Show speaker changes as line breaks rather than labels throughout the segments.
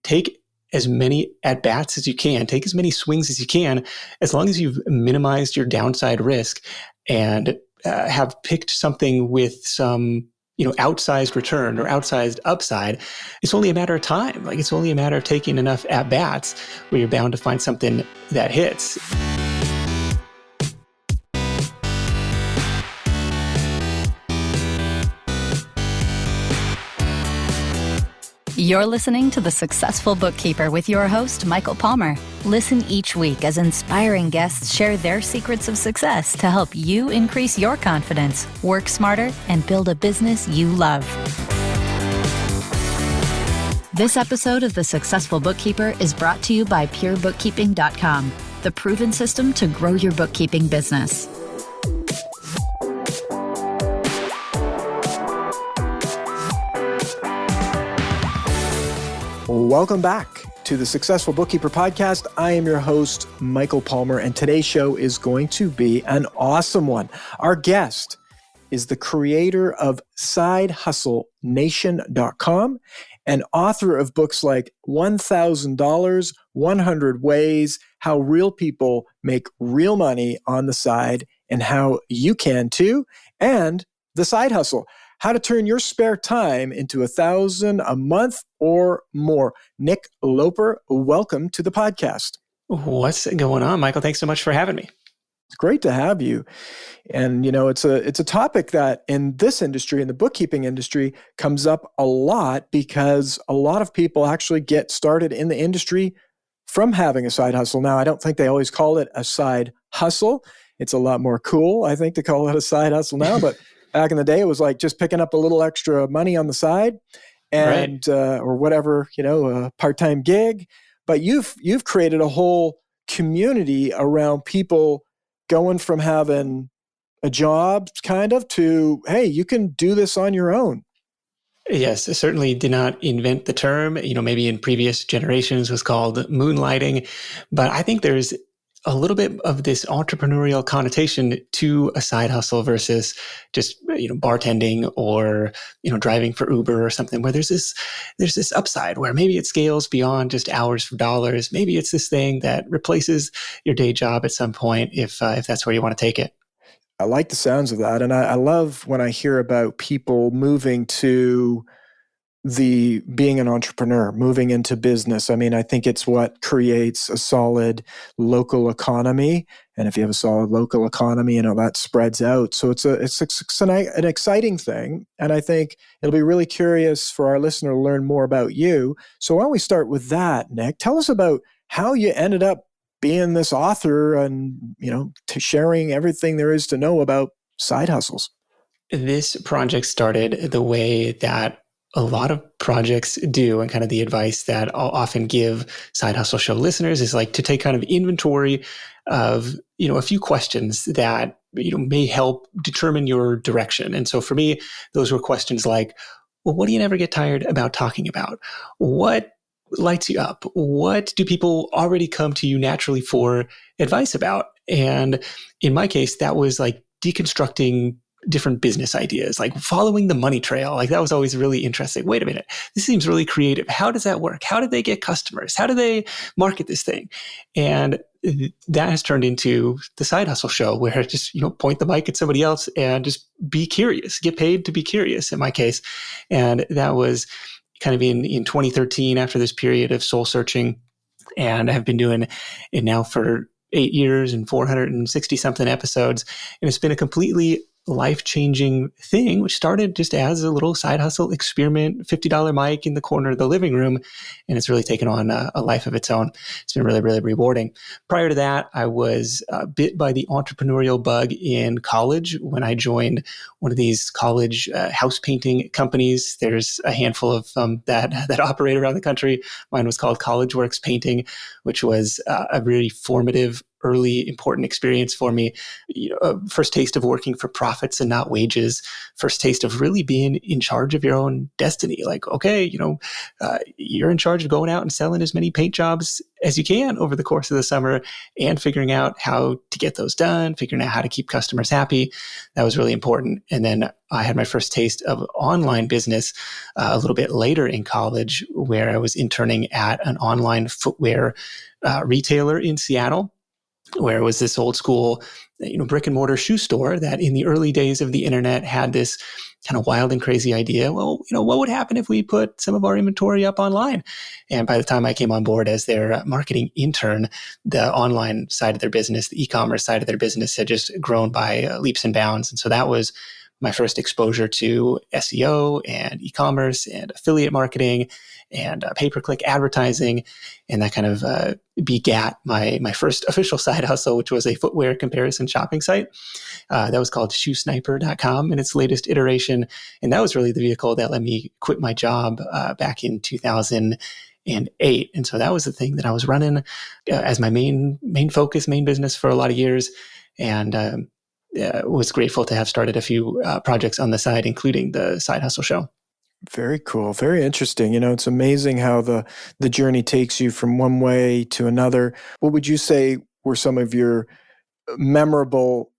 take as many at-bats as you can, take as many swings as you can, as long as you've minimized your downside risk and have picked something with some outsized return or outsized upside. It's only a matter of time. Like, it's only a matter of taking enough at-bats where you're bound to find something that hits.
You're listening to The Successful Bookkeeper with your host, Michael Palmer. Listen each week as inspiring guests share their secrets of success to help you increase your confidence, work smarter, and build a business you love. This episode of The Successful Bookkeeper is brought to you by PureBookkeeping.com, the proven system to grow your bookkeeping business.
Welcome back to the Successful Bookkeeper podcast. I am your host, Michael Palmer, and today's show is going to be an awesome one. Our guest is the creator of SideHustleNation.com and author of books like $1,000, 100 Ways, How Real People Make Real Money on the Side, and How You Can Too, and The Side Hustle, How to Turn Your Spare Time into $1,000 a month or more. Nick Loper, welcome to the podcast.
What's going on, Michael? Thanks so much for having me.
It's great to have you. And, it's a topic that in this industry, in the bookkeeping industry, comes up a lot because a lot of people actually get started in the industry from having a side hustle. Now, I don't think they always call it a side hustle. It's a lot more cool, I think, to call it a side hustle now, but back in the day, it was like just picking up a little extra money on the side and or whatever, a part-time gig. But you've created a whole community around people going from having a job kind of to, hey, you can do this on your own.
Yes, I certainly did not invent the term. Maybe in previous generations was called moonlighting, but I think there's a little bit of this entrepreneurial connotation to a side hustle versus just, bartending or, driving for Uber or something, where there's this upside where maybe it scales beyond just hours for dollars. Maybe it's this thing that replaces your day job at some point if that's where you want to take it.
I like the sounds of that. And I love when I hear about people moving to being an entrepreneur, moving into business. I mean, I think it's what creates a solid local economy. And if you have a solid local economy, that spreads out. So it's an exciting thing. And I think it'll be really curious for our listener to learn more about you. So why don't we start with that, Nick? Tell us about how you ended up being this author and, to sharing everything there is to know about side hustles.
This project started the way that a lot of projects do, and kind of the advice that I'll often give Side Hustle Show listeners is like to take kind of inventory of, a few questions that, may help determine your direction. And so for me, those were questions like, well, what do you never get tired about talking about? What lights you up? What do people already come to you naturally for advice about? And in my case, that was like deconstructing different business ideas, like following the money trail. Like that was always really interesting. Wait a minute, this seems really creative. How does that work? How do they get customers? How do they market this thing? And that has turned into the Side Hustle Show, where I just, point the mic at somebody else and just be curious, get paid to be curious in my case. And that was kind of in 2013 after this period of soul searching. And I have been doing it now for 8 years and 460 something episodes. And it's been a completely life-changing thing, which started just as a little side hustle experiment, $50 mic in the corner of the living room, and it's really taken on a life of its own. It's been really, really rewarding. Prior to that, I was bit by the entrepreneurial bug in college when I joined one of these college house painting companies. There's a handful of that operate around the country. Mine was called College Works Painting, which was a really formative early important experience for me. First taste of working for profits and not wages. First taste of really being in charge of your own destiny. Like, okay, you're in charge of going out and selling as many paint jobs as you can over the course of the summer, and figuring out how to get those done, figuring out how to keep customers happy. That was really important. And then I had my first taste of online business a little bit later in college, where I was interning at an online footwear retailer in Seattle, where it was this old school, brick and mortar shoe store that in the early days of the internet had this kind of wild and crazy idea. Well, what would happen if we put some of our inventory up online? And by the time I came on board as their marketing intern, the online side of their business, the e-commerce side of their business had just grown by leaps and bounds. And so that was my first exposure to SEO and e-commerce and affiliate marketing and pay-per-click advertising. And that kind of begat my first official side hustle, which was a footwear comparison shopping site. That was called shoesniper.com in its latest iteration. And that was really the vehicle that let me quit my job back in 2008. And so that was the thing that I was running as my main focus, main business for a lot of years. And was grateful to have started a few projects on the side, including the Side Hustle Show.
Very cool. Very interesting. It's amazing how the journey takes you from one way to another. What would you say were some of your memorable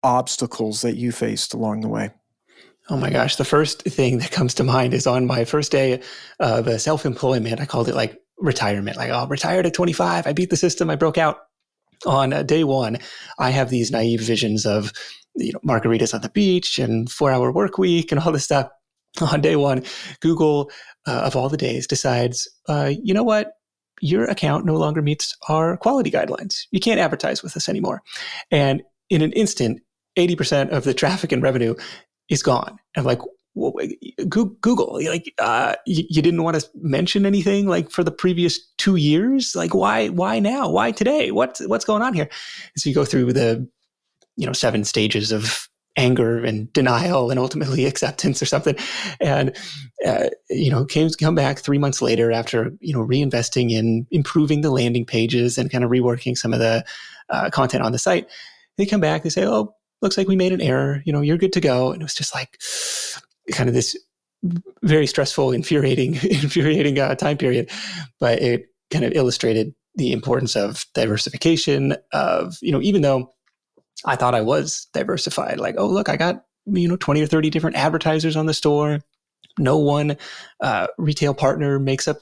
obstacles that you faced along the way?
Oh my gosh. The first thing that comes to mind is on my first day of self-employment. I called it like retirement. Like, oh, retired at 25. I beat the system. I broke out. On day one, I have these naive visions of margaritas on the beach and 4-hour work week and all this stuff. On day one, Google, of all the days, decides, you know what? Your account no longer meets our quality guidelines. You can't advertise with us anymore. And in an instant, 80% of the traffic and revenue is gone. I'm like, well, Google, you didn't want to mention anything like for the previous 2 years? Like, why now? Why today? What's going on here? And so you go through the, 7 stages of anger and denial and ultimately acceptance or something. And, come back 3 months later after, reinvesting in improving the landing pages and kind of reworking some of the content on the site. They come back, they say, oh, looks like we made an error. You're good to go. And it was just like kind of this very stressful, infuriating time period. But it kind of illustrated the importance of diversification of, even though I thought I was diversified, like, oh, look, I got, 20 or 30 different advertisers on the store. No one retail partner makes up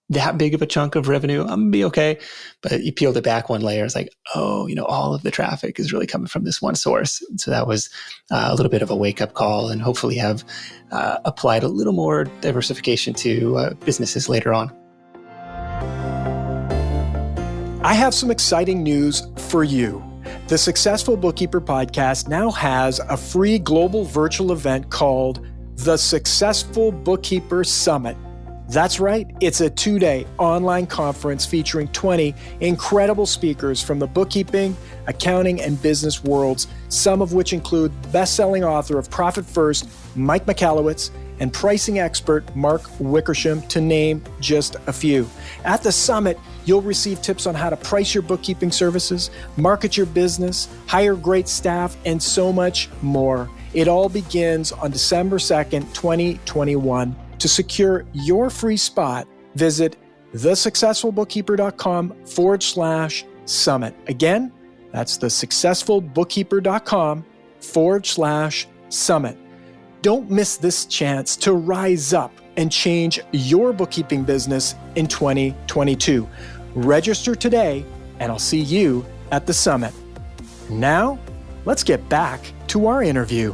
that big of a chunk of revenue. I'm gonna be okay. But you peeled it back one layer. It's like, oh, all of the traffic is really coming from this one source. So that was a little bit of a wake up call, and hopefully have applied a little more diversification to businesses later on.
I have some exciting news for you. The Successful Bookkeeper podcast now has a free global virtual event called the Successful Bookkeeper Summit. That's right, it's a 2-day online conference featuring 20 incredible speakers from the bookkeeping, accounting, and business worlds, some of which include best-selling author of Profit First, Mike Michalowicz, and pricing expert Mark Wickersham, to name just a few. At the summit, you'll receive tips on how to price your bookkeeping services, market your business, hire great staff, and so much more. It all begins on December 2nd, 2021. To secure your free spot, visit thesuccessfulbookkeeper.com/summit. Again, that's thesuccessfulbookkeeper.com/summit. Don't miss this chance to rise up and change your bookkeeping business in 2022. Register today, and I'll see you at the summit. Now, let's get back to our interview.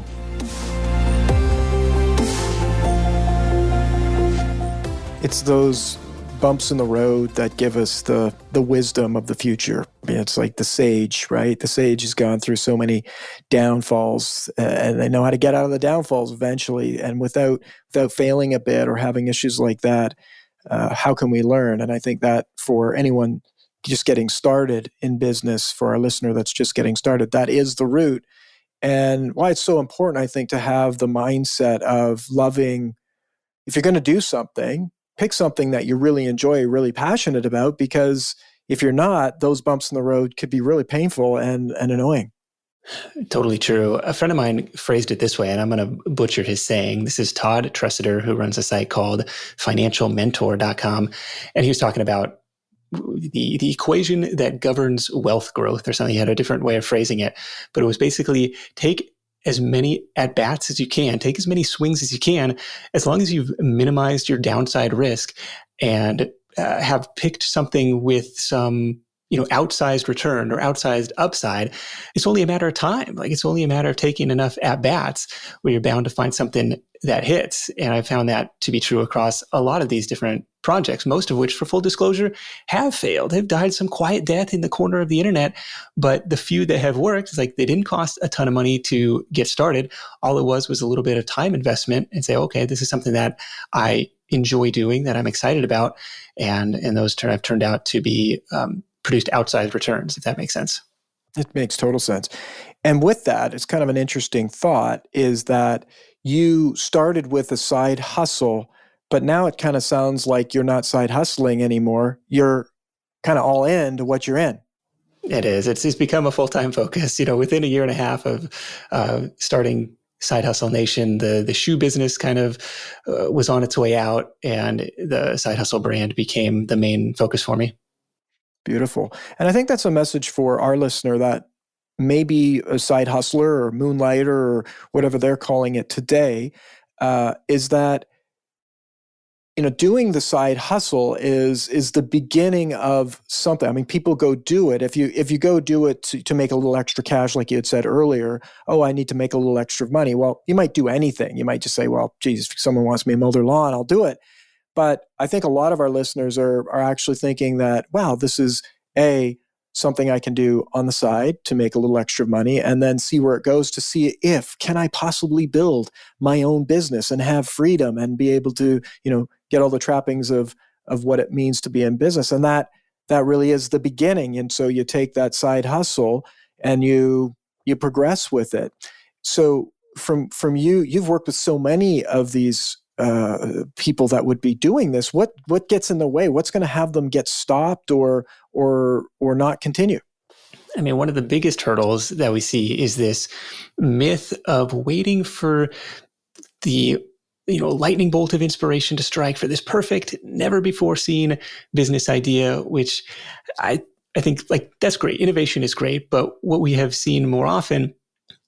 It's those bumps in the road that give us the wisdom of the future. It's like the sage, right? The sage has gone through so many downfalls, and they know how to get out of the downfalls eventually. And without failing a bit or having issues like that, how can we learn? And I think that for anyone just getting started in business, for our listener that's just getting started, that is the route. And why it's so important, I think, to have the mindset of loving, if you're going to do something, pick something that you really enjoy, really passionate about, because if you're not, those bumps in the road could be really painful and annoying.
Totally true. A friend of mine phrased it this way, and I'm going to butcher his saying. This is Todd Tressiter, who runs a site called financialmentor.com. And he was talking about the equation that governs wealth growth or something. He had a different way of phrasing it, but it was basically take as many at bats as you can, take as many swings as you can, as long as you've minimized your downside risk and have picked something with some outsized return or outsized upside. It's only a matter of time. Like, it's only a matter of taking enough at bats where you're bound to find something that hits. And I found that to be true across a lot of these different projects, most of which, for full disclosure, have failed. They've died some quiet death in the corner of the internet. But the few that have worked, it's like they didn't cost a ton of money to get started. All it was a little bit of time investment, and say, okay, this is something that I enjoy doing, that I'm excited about. And those have turned out to be produced outsized returns, if that makes sense.
It makes total sense. And with that, it's kind of an interesting thought, is that you started with a side hustle, but now it kind of sounds like you're not side hustling anymore. You're kind of all in to what you're in.
It is. It's become a full-time focus. Within a year and a half of starting Side Hustle Nation, the shoe business kind of was on its way out, and the Side Hustle brand became the main focus for me.
Beautiful. And I think that's a message for our listener that may be a side hustler or moonlighter or whatever they're calling it today, is that doing the side hustle is the beginning of something. I mean, people go do it. If you go do it to make a little extra cash, like you had said earlier, oh, I need to make a little extra money. Well, you might do anything. You might just say, well, geez, if someone wants me to mow their lawn, I'll do it. But I think a lot of our listeners are actually thinking that, wow, this is something I can do on the side to make a little extra money, and then see where it goes, to see if can I possibly build my own business and have freedom and be able to, get all the trappings of what it means to be in business. And that really is the beginning. And so you take that side hustle and you progress with it. So from you've worked with so many of these people that would be doing this. What gets in the way? What's going to have them get stopped or not continue?
I mean, one of the biggest hurdles that we see is this myth of waiting for the lightning bolt of inspiration to strike, for this perfect, never before seen business idea, which I think, like, that's great. Innovation is great. But what we have seen more often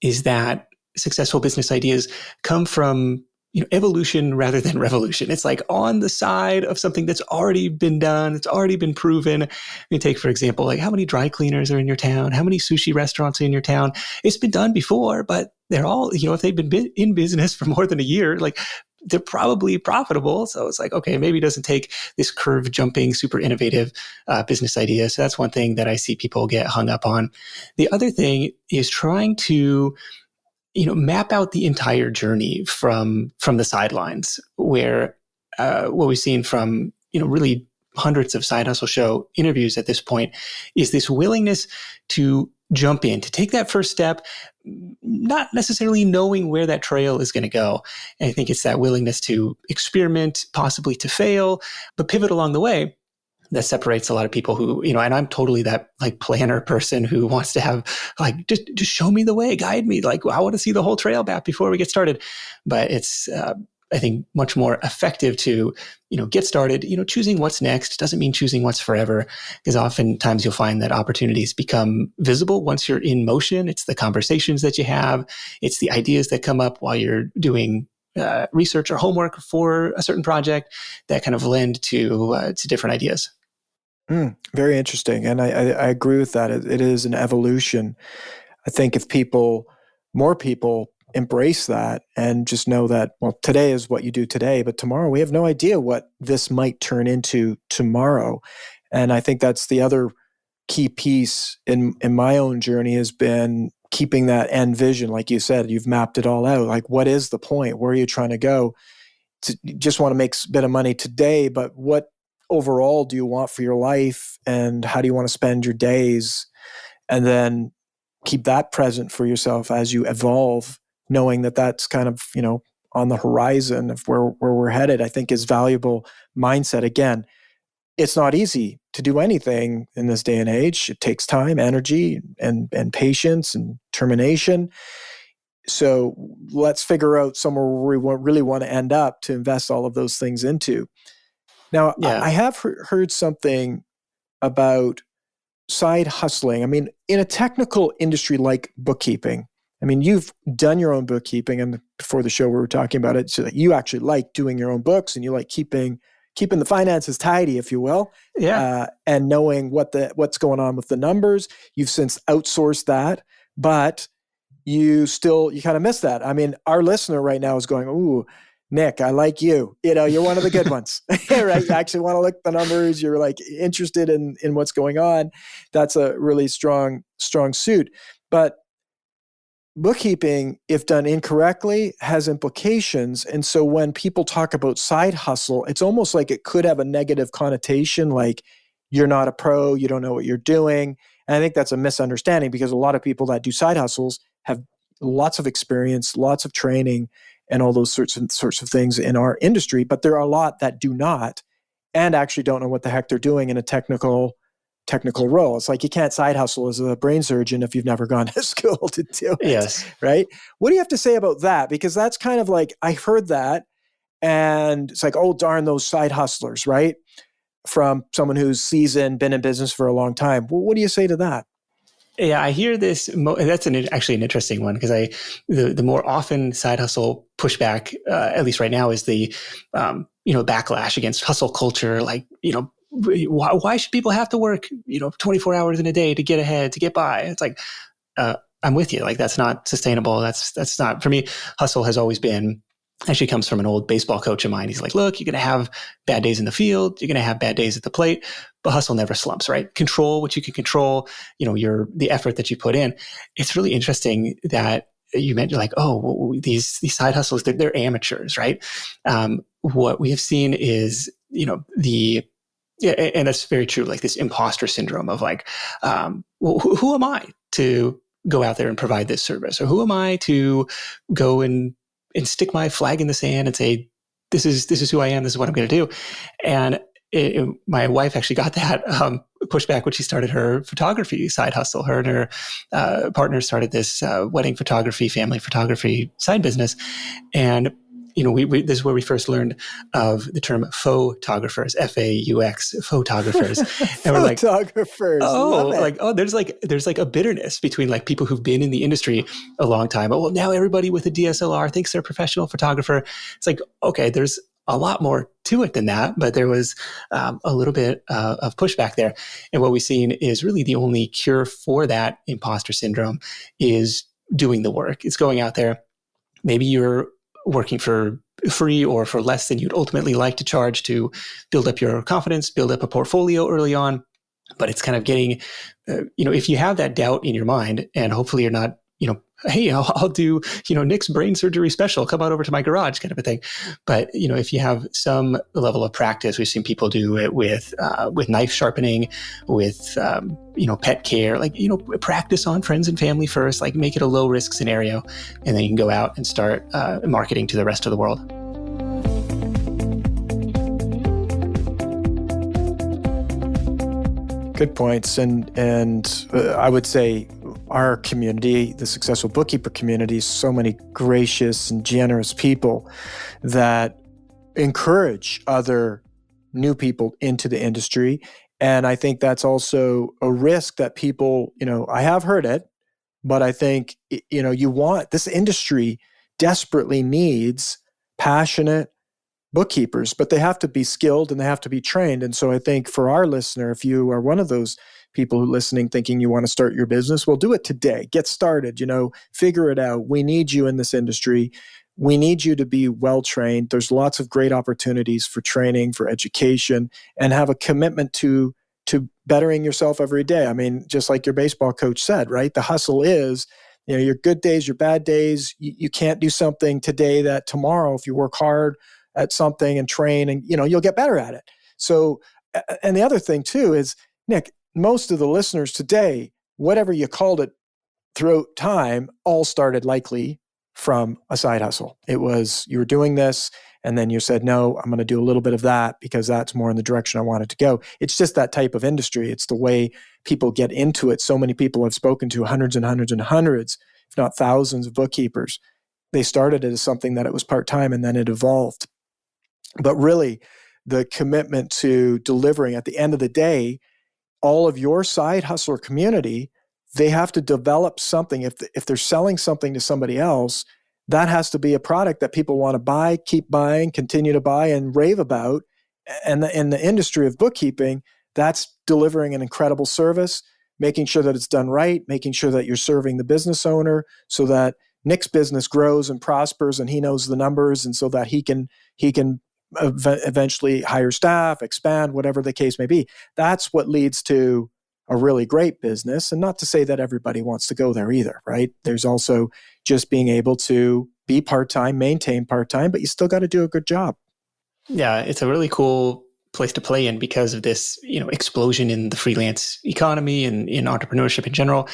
is that successful business ideas come from evolution rather than revolution. It's like on the side of something that's already been done. It's already been proven. You take, for example, like, how many dry cleaners are in your town? How many sushi restaurants are in your town? It's been done before, but they're all, if they've been in business for more than a year, like, they're probably profitable. So it's like, okay, maybe it doesn't take this curve jumping, super innovative business idea. So that's one thing that I see people get hung up on. The other thing is trying to map out the entire journey from the sidelines, where what we've seen from, really hundreds of Side Hustle Show interviews at this point is this willingness to jump in, to take that first step, not necessarily knowing where that trail is going to go. And I think it's that willingness to experiment, possibly to fail, but pivot along the way, that separates a lot of people who, and I'm totally that, like, planner person who wants to have, like, just show me the way, guide me. Like, I want to see the whole trail map before we get started. But it's, I think, much more effective to, get started. Choosing what's next doesn't mean choosing what's forever, because oftentimes you'll find that opportunities become visible once you're in motion. It's the conversations that you have. It's the ideas that come up while you're doing research or homework for a certain project that kind of lend to different ideas.
Very interesting. And I agree with that. It is an evolution. I think if more people embrace that and just know that, well, today is what you do today, but tomorrow we have no idea what this might turn into tomorrow. And I think that's the other key piece in my own journey, has been keeping that end vision. Like you said, you've mapped it all out. Like, what is the point? Where are you trying to go? You just want to make a bit of money today, but what overall do you want for your life, and how do you want to spend your days? And then keep that present for yourself as you evolve, knowing that that's kind of, on the horizon of where we're headed, I think is valuable mindset. Again, it's not easy to do anything in this day and age. It takes time, energy, and patience and determination. So let's figure out somewhere where we really want to end up to invest all of those things into. Now,
Yeah.
I have heard something about side hustling. I mean, in a technical industry like bookkeeping, I mean, you've done your own bookkeeping, and before the show we were talking about it, so that you actually like doing your own books and you like keeping the finances tidy, if you will, and knowing what's going on with the numbers. You've since outsourced that, but you kind of miss that. I mean, our listener right now is going, "Ooh, Nick, I like you. You're one of the good ones, right? You actually want to look at the numbers. You're like interested in what's going on. That's a really strong suit." But bookkeeping, if done incorrectly, has implications. And so when people talk about side hustle, it's almost like it could have a negative connotation, like you're not a pro, you don't know what you're doing. And I think that's a misunderstanding, because a lot of people that do side hustles have lots of experience, lots of training, and all those sorts of things in our industry. But there are a lot that do not, and actually don't know what the heck they're doing in a technical role. It's like you can't side hustle as a brain surgeon if you've never gone to school to do it.
Yes.
Right? What do you have to say about that? Because that's kind of like, I heard that and it's like, oh, darn those side hustlers, right? From someone who's seasoned, been in business for a long time. Well, what do you say to that?
Yeah, I hear this. That's actually an interesting one, because the more often side hustle pushback, at least right now, is the backlash against hustle culture. Like, why should people have to work 24 hours in a day to get ahead, to get by? It's like, I'm with you. Like, that's not sustainable. That's not, for me. Hustle has always been, actually comes from an old baseball coach of mine. He's like, look, you're going to have bad days in the field. You're going to have bad days at the plate, but hustle never slumps, right? Control what you can control, the effort that you put in. It's really interesting that you mentioned, like, oh, these side hustles, they're amateurs, right? What we have seen is, and that's very true, like this imposter syndrome of like, well, who am I to go out there and provide this service? Or who am I to go and stick my flag in the sand and say, this is who I am, this is what I'm going to do. And my wife actually got that pushback when she started her photography side hustle. Her and her partner started this wedding photography, family photography side business. And this is where we first learned of the term photographers, F-A-U-X, photographers. And we're like, there's like a bitterness between like people who've been in the industry a long time. But well, now everybody with a DSLR thinks they're a professional photographer. It's like, okay, there's a lot more to it than that, but there was a little bit of pushback there. And what we've seen is really the only cure for that imposter syndrome is doing the work. It's going out there. Maybe you're working for free or for less than you'd ultimately like to charge to build up your confidence, build up a portfolio early on. But it's kind of getting, if you have that doubt in your mind, and hopefully you're not, hey, I'll do, Nick's brain surgery special, come on over to my garage kind of a thing. But, if you have some level of practice, we've seen people do it with knife sharpening, with, pet care, like, practice on friends and family first, like make it a low risk scenario. And then you can go out and start marketing to the rest of the world.
Good points. And I would say our community, the Successful Bookkeeper community, so many gracious and generous people that encourage other new people into the industry. And I think that's also a risk that people, I have heard it, but I think, this industry desperately needs passionate bookkeepers, but they have to be skilled and they have to be trained. And so I think for our listener, if you are one of those people who are listening thinking you want to start your business, well, do it today. Get started, figure it out. We need you in this industry. We need you to be well-trained. There's lots of great opportunities for training, for education, and have a commitment to bettering yourself every day. I mean, just like your baseball coach said, right? The hustle is, your good days, your bad days. You can't do something today that tomorrow, if you work hard at something and train, and you'll get better at it. So, and the other thing too is, Nick, most of the listeners today, whatever you called it throughout time, all started likely from a side hustle. It was, you were doing this and then you said, no, I'm going to do a little bit of that because that's more in the direction I wanted to go. It's just that type of industry. It's the way people get into it. So many people I've spoken to, hundreds and hundreds and hundreds, if not thousands of bookkeepers. They started it as something that it was part-time and then it evolved. But really, the commitment to delivering at the end of the day, all of your side hustler community, they have to develop something. If they're selling something to somebody else, that has to be a product that people want to buy, keep buying, continue to buy, and rave about. And in the industry of bookkeeping, that's delivering an incredible service, making sure that it's done right, making sure that you're serving the business owner so that Nick's business grows and prospers and he knows the numbers, and so that he can eventually hire staff, expand, whatever the case may be. That's what leads to a really great business. And not to say that everybody wants to go there either, right? There's also just being able to be part-time, maintain part-time, but you still got to do a good job.
Yeah, it's a really cool place to play in because of this, explosion in the freelance economy and in entrepreneurship in general.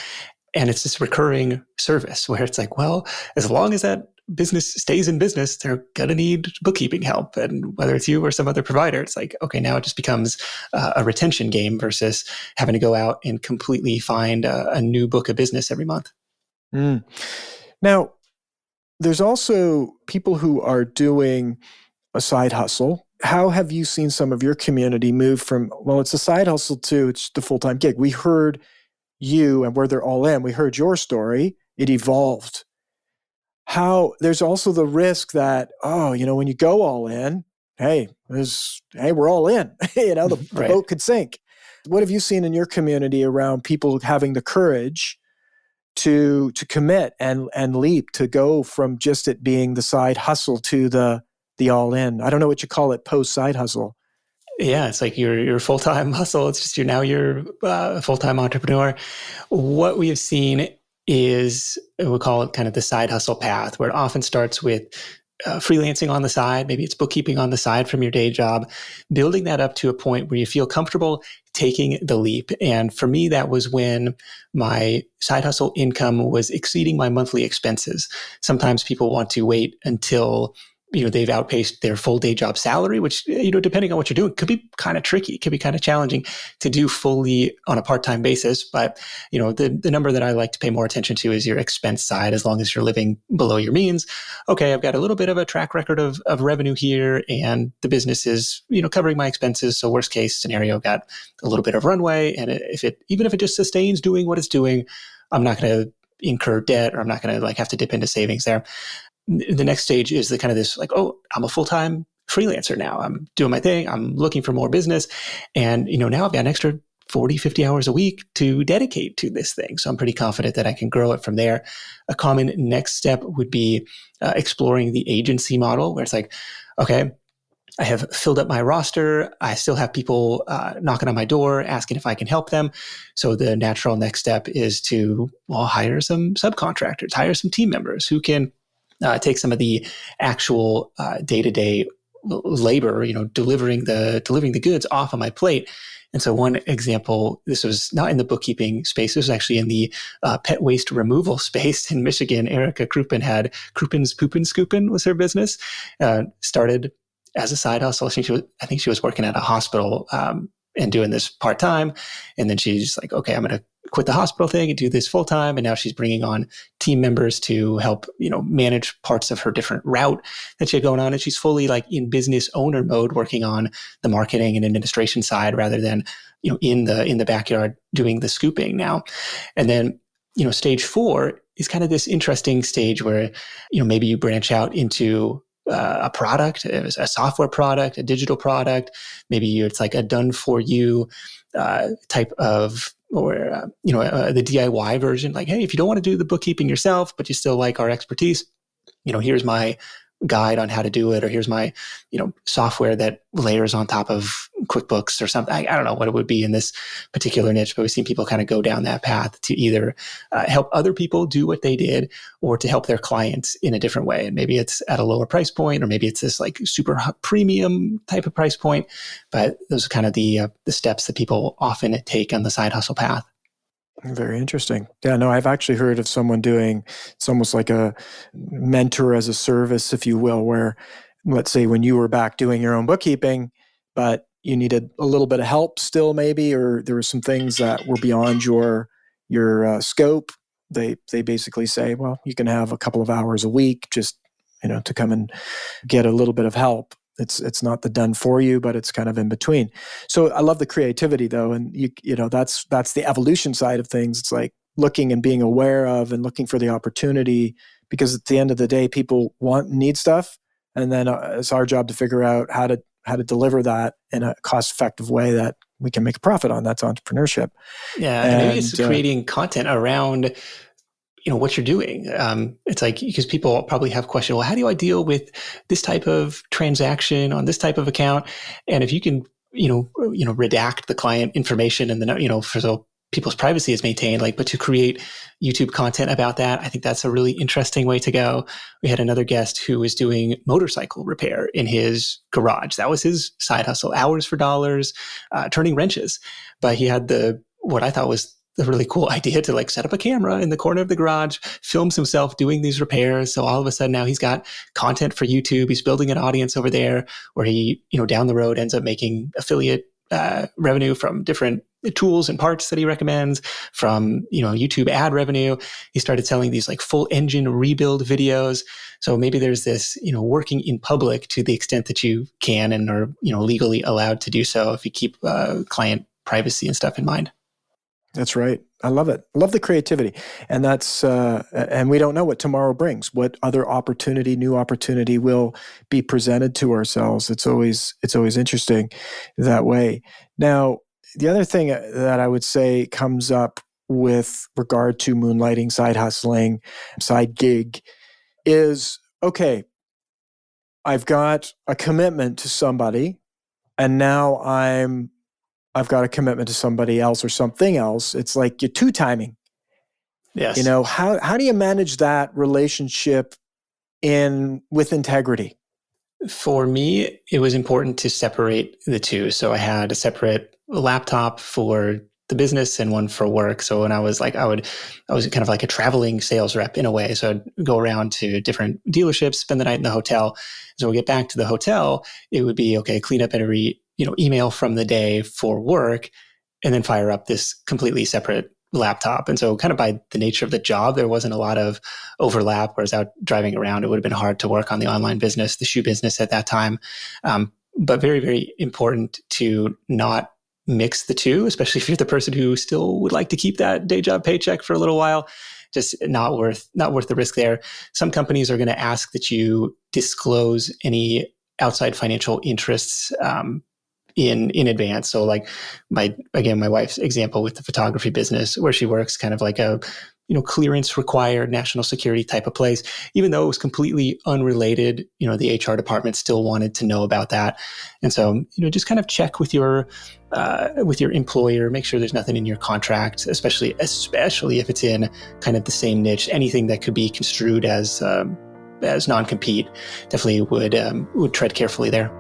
And it's this recurring service where it's like, well, as long as that business stays in business, they're going to need bookkeeping help. And whether it's you or some other provider, it's like, okay, now it just becomes a retention game versus having to go out and completely find a new book of business every month.
Mm. Now, there's also people who are doing a side hustle. How have you seen some of your community move from, well, it's a side hustle to it's the full-time gig? We heard you, and where they're all in, we heard your story. It evolved. How there's also the risk that, when you go all in, hey, we're all in. The
Right.
boat could sink. What have you seen in your community around people having the courage to commit and leap, to go from just it being the side hustle to the all in? I don't know what you call it, post side hustle.
Yeah, it's like your full-time hustle. It's just you're a full-time entrepreneur. What we have seen is, we'll call it kind of the side hustle path, where it often starts with freelancing on the side. Maybe it's bookkeeping on the side from your day job, building that up to a point where you feel comfortable taking the leap. And for me, that was when my side hustle income was exceeding my monthly expenses. Sometimes people want to wait until they've outpaced their full day job salary, which, depending on what you're doing, could be kind of tricky. It could be kind of challenging to do fully on a part-time basis. But, the number that I like to pay more attention to is your expense side. As long as you're living below your means, okay, I've got a little bit of a track record of revenue here, and the business is, covering my expenses. So worst case scenario, got a little bit of runway. And even if it just sustains doing what it's doing, I'm not going to incur debt, or I'm not going to have to dip into savings there. The next stage is the kind of this I'm a full-time freelancer now. I'm doing my thing. I'm looking for more business. And, now I've got an extra 40, 50 hours a week to dedicate to this thing. So I'm pretty confident that I can grow it from there. A common next step would be exploring the agency model, where it's like, okay, I have filled up my roster. I still have people knocking on my door asking if I can help them. So the natural next step is to hire some subcontractors, hire some team members who can take some of the actual day-to-day labor, delivering the goods off of my plate. And so one example, this was not in the bookkeeping space. This was actually in the pet waste removal space in Michigan. Erica Kruppen had Kruppen's Poopin' Scoopin' was her business. Started as a side hustle. I think she was working at a hospital and doing this part-time. And then she's like, okay, I'm going to quit the hospital thing and do this full-time. And now she's bringing on team members to help, manage parts of her different route that she had going on. And she's fully in business owner mode, working on the marketing and administration side rather than, in the backyard doing the scooping now. And then, stage 4 is kind of this interesting stage where, maybe you branch out into a product, a software product, a digital product. Maybe it's like a done for you type of, or the DIY version. Like, hey, if you don't want to do the bookkeeping yourself, but you still like our expertise, here's my guide on how to do it, or here's my software that layers on top of QuickBooks or something. I don't know what it would be in this particular niche, but we've seen people kind of go down that path to either help other people do what they did, or to help their clients in a different way. And maybe it's at a lower price point, or maybe it's this super premium type of price point. But those are kind of the steps that people often take on the side hustle path.
Very interesting. Yeah, no, I've actually heard of someone doing, it's almost like a mentor as a service, if you will, where, let's say, when you were back doing your own bookkeeping, but you needed a little bit of help still maybe, or there were some things that were beyond your scope. They basically say, well, you can have a couple of hours a week just, to come and get a little bit of help. It's not the done for you, but it's kind of in between. So I love the creativity though. And you know, that's the evolution side of things. It's like looking and being aware of and looking for the opportunity, because at the end of the day, people need stuff. And then it's our job to figure out how to deliver that in a cost-effective way that we can make a profit on. That's entrepreneurship.
Yeah, and maybe it's creating content around what you're doing. It's like, because people probably have questions, well, how do I deal with this type of transaction on this type of account? And if you can, redact the client information and so people's privacy is maintained, but to create YouTube content about that, I think that's a really interesting way to go. We had another guest who was doing motorcycle repair in his garage. That was his side hustle, hours for dollars, turning wrenches. But he had what I thought was the really cool idea to set up a camera in the corner of the garage, films himself doing these repairs. So all of a sudden now he's got content for YouTube. He's building an audience over there where he, down the road ends up making affiliate revenue from different tools and parts that he recommends, from YouTube ad revenue. He started selling these full engine rebuild videos. So maybe there's this working in public to the extent that you can and are legally allowed to do so if you keep client privacy and stuff in mind.
That's right. I love it. I love the creativity. And that's, and we don't know what tomorrow brings, what other new opportunity will be presented to ourselves. It's always interesting that way. Now, the other thing that I would say comes up with regard to moonlighting, side hustling, side gig is, okay, I've got a commitment to somebody, and now I've got a commitment to somebody else or something else. It's like you're two-timing.
Yes.
How do you manage that relationship with integrity?
For me, it was important to separate the two. So I had a separate laptop for the business and one for work. So when I was I was kind of like a traveling sales rep in a way. So I'd go around to different dealerships, spend the night in the hotel. So we get back to the hotel, it would be, okay, clean up every email from the day for work, and then fire up this completely separate laptop. And so kind of by the nature of the job, there wasn't a lot of overlap. Whereas out driving around, it would have been hard to work on the online business, the shoe business at that time. But very, very important to not mix the two, especially if you're the person who still would like to keep that day job paycheck for a little while. Just not worth the risk there. Some companies are going to ask that you disclose any outside financial interests in advance. So my wife's example with the photography business, where she works kind of like a clearance required national security type of place, even though it was completely unrelated, the HR department still wanted to know about that. And so, just kind of check with your employer, make sure there's nothing in your contract, especially if it's in kind of the same niche. Anything that could be construed as non-compete, definitely would tread carefully there.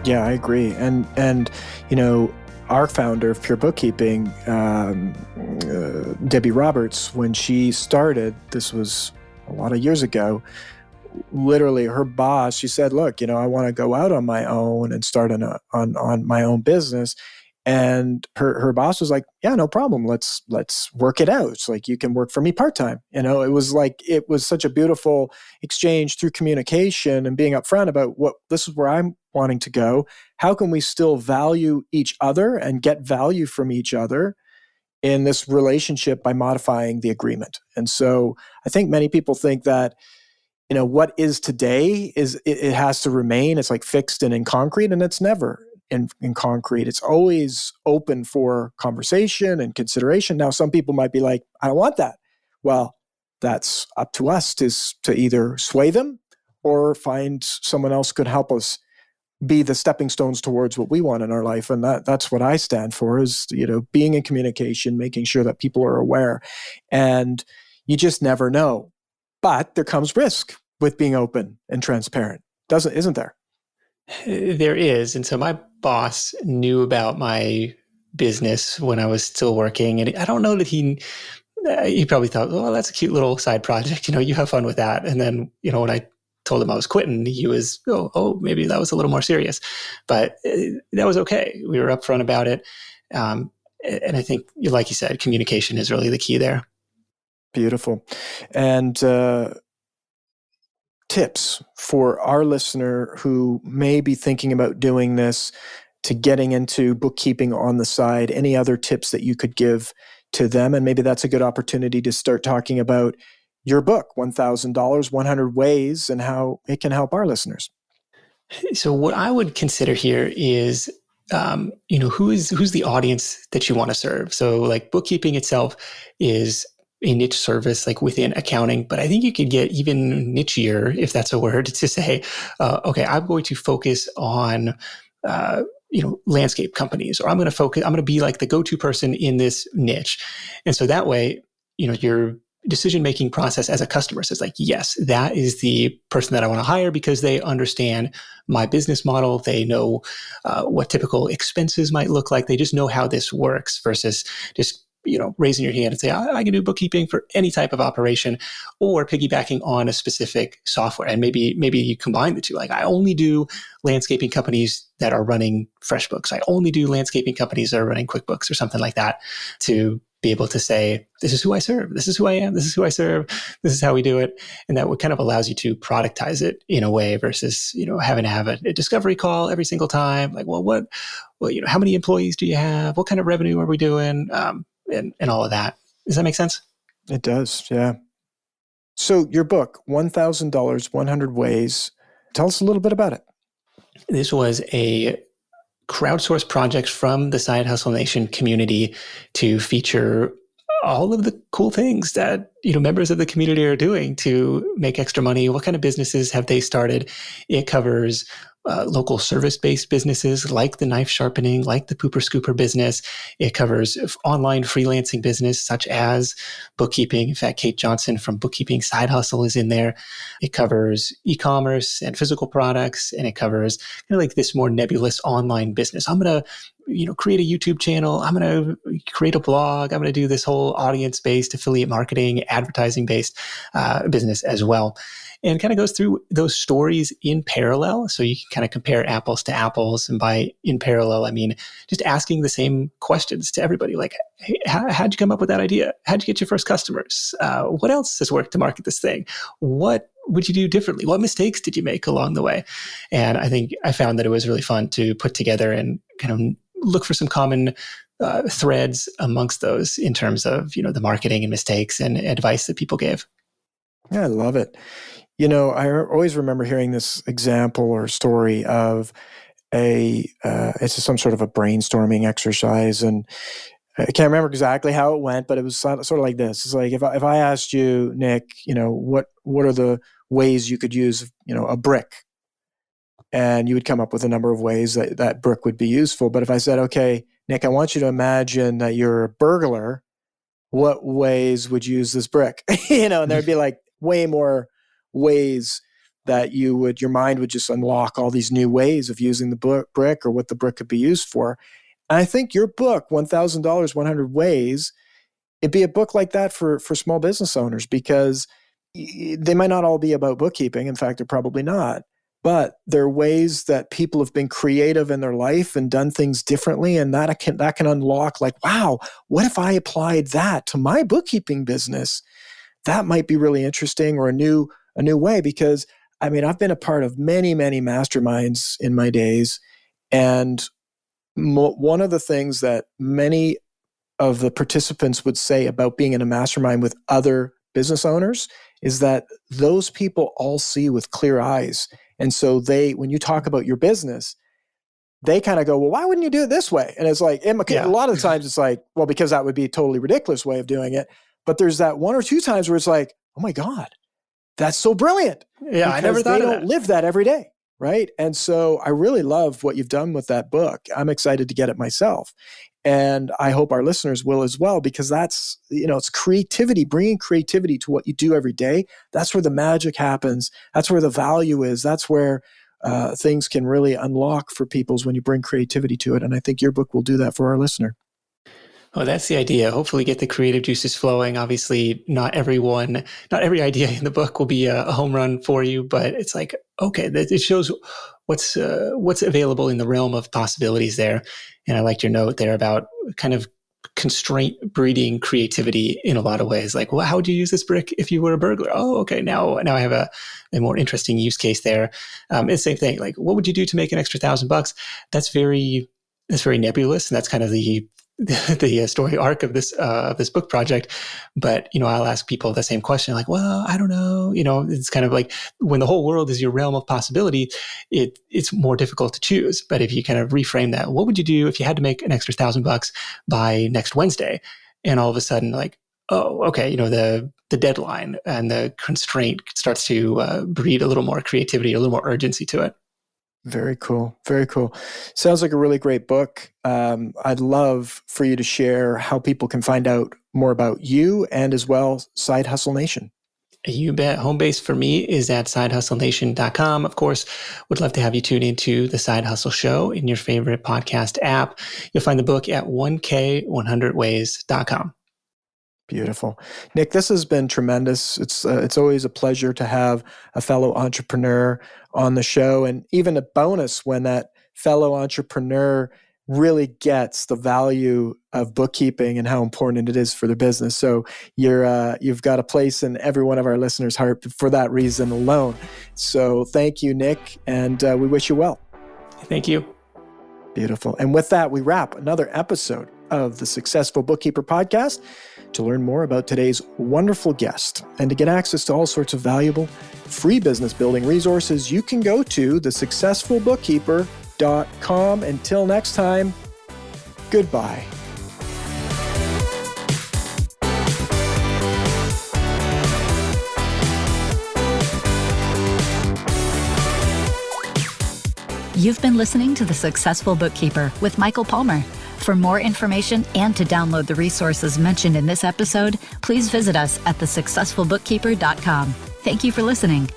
Yeah, I agree. And our founder of Pure Bookkeeping, Debbie Roberts, when she started, this was a lot of years ago, literally her boss, she said, look, I want to go out on my own and start on my own business. And her boss was like, yeah, no problem. Let's work it out. It's like, you can work for me part-time. It was such a beautiful exchange through communication and being upfront about this is where I'm wanting to go. How can we still value each other and get value from each other in this relationship by modifying the agreement? And so I think many people think that, what is today it has to remain. It's like fixed and in concrete, and it's never in concrete. It's always open for conversation and consideration. Now, some people might be like, I don't want that. Well, that's up to us to either sway them or find someone else could help us be the stepping stones towards what we want in our life. And that's what I stand for, is, being in communication, making sure that people are aware. And you just never know. But there comes risk with being open and transparent. Isn't there?
There is. And so my boss knew about my business when I was still working. And I don't know that he probably thought, well, that's a cute little side project. You have fun with that. And then, when I told him I was quitting, he was, oh, maybe that was a little more serious. But that was okay. We were upfront about it. And I think, like you said, communication is really the key there.
Beautiful. And tips for our listener who may be thinking about doing this, to getting into bookkeeping on the side, any other tips that you could give to them? And maybe that's a good opportunity to start talking about your book, $1,000, 100 Ways, and how it can help our listeners.
So what I would consider here is, who's the audience that you want to serve? So like bookkeeping itself is a niche service like within accounting, but I think you could get even nichier, if that's a word, to say, okay, I'm going to focus on, landscape companies, or I'm going to be like the go-to person in this niche. And so that way, your decision-making process as a customer says like, yes, that is the person that I want to hire because they understand my business model. They know what typical expenses might look like. They just know how this works versus just raising your hand and say, I can do bookkeeping for any type of operation, or piggybacking on a specific software. And maybe you combine the two. Like, I only do landscaping companies that are running FreshBooks. I only do landscaping companies that are running QuickBooks or something like that, to be able to say, this is who I serve. This is who I am. This is who I serve. This is how we do it. And that kind of allows you to productize it in a way versus, having to have a discovery call every single time. Like, how many employees do you have? What kind of revenue are we doing? And all of that. Does that make sense?
It does, yeah. So your book, $1,000, 100 Ways. Tell us a little bit about it.
This was a crowdsourced project from the Side Hustle Nation community to feature all of the cool things that members of the community are doing to make extra money. What kind of businesses have they started? It covers local service-based businesses like the knife sharpening, like the pooper scooper business. It covers online freelancing business such as bookkeeping. In fact, Kate Johnson from Bookkeeping Side Hustle is in there. It covers e-commerce and physical products, and it covers kind of like this more nebulous online business. I'm going to create a YouTube channel. I'm going to create a blog. I'm going to do this whole audience-based, affiliate marketing, advertising-based business as well. And kind of goes through those stories in parallel. So you can kind of compare apples to apples. And by in parallel, I mean just asking the same questions to everybody. Like, hey, how'd you come up with that idea? How'd you get your first customers? What else has worked to market this thing? What would you do differently? What mistakes did you make along the way? And I found that it was really fun to put together and kind of look for some common threads amongst those in terms of, the marketing and mistakes and advice that people gave.
Yeah, I love it. I always remember hearing this example or story of it's some sort of a brainstorming exercise, and I can't remember exactly how it went, but it was sort of like this. It's like if I asked you, Nick, what are the ways you could use, a brick, and you would come up with a number of ways that brick would be useful. But if I said, okay, Nick, I want you to imagine that you're a burglar, what ways would you use this brick? And there'd be like way more ways that your mind would just unlock all these new ways of using the brick or what the brick could be used for. And I think your book, $1,000, 100 Ways, it'd be a book like that for small business owners, because they might not all be about bookkeeping. In fact, they're probably not. But they're ways that people have been creative in their life and done things differently. And that can unlock like, wow, what if I applied that to my bookkeeping business? That might be really interesting, or a new way. Because I've been a part of many, many masterminds in my days. And one of the things that many of the participants would say about being in a mastermind with other business owners is that those people all see with clear eyes. And so when you talk about your business, they kind of go, well, why wouldn't you do it this way? And it's like, a lot of the times it's like, well, because that would be a totally ridiculous way of doing it. But there's that one or two times where it's like, oh my God, that's so brilliant.
Yeah, I never thought of that.
They don't live that every day, right? And so I really love what you've done with that book. I'm excited to get it myself. And I hope our listeners will as well, because that's, it's creativity, bringing creativity to what you do every day. That's where the magic happens. That's where the value is. That's where things can really unlock for people, when you bring creativity to it. And I think your book will do that for our listener.
Well, that's the idea. Hopefully get the creative juices flowing. Obviously, not every idea in the book will be a home run for you, but it's like, okay, it shows what's available in the realm of possibilities there. And I liked your note there about kind of constraint breeding creativity in a lot of ways. Like, well, how would you use this brick if you were a burglar? Oh, okay. Now I have a more interesting use case there. It's the same thing. Like, what would you do to make an extra $1,000? That's very nebulous. And that's kind of the story arc of this book project. But, I'll ask people the same question, like, well, I don't know. It's kind of like when the whole world is your realm of possibility, it's more difficult to choose. But if you kind of reframe that, what would you do if you had to make an extra $1,000 by next Wednesday? And all of a sudden, like, oh, okay, the deadline and the constraint starts to breed a little more creativity, a little more urgency to it.
Very cool. Very cool. Sounds like a really great book. I'd love for you to share how people can find out more about you and as well Side Hustle Nation.
You bet. Home base for me is at sidehustlenation.com. Of course, would love to have you tune into the Side Hustle Show in your favorite podcast app. You'll find the book at 1K100ways.com.
Beautiful. Nick, this has been tremendous. It's always a pleasure to have a fellow entrepreneur on the show, and even a bonus when that fellow entrepreneur really gets the value of bookkeeping and how important it is for the business. So you've got a place in every one of our listeners' heart for that reason alone. So thank you, Nick, and we wish you well.
Thank you.
Beautiful. And with that, we wrap another episode of the Successful Bookkeeper podcast. To learn more about today's wonderful guest and to get access to all sorts of valuable free business building resources, you can go to thesuccessfulbookkeeper.com. Until next time, goodbye.
You've been listening to The Successful Bookkeeper with Michael Palmer. For more information and to download the resources mentioned in this episode, please visit us at thesuccessfulbookkeeper.com. Thank you for listening.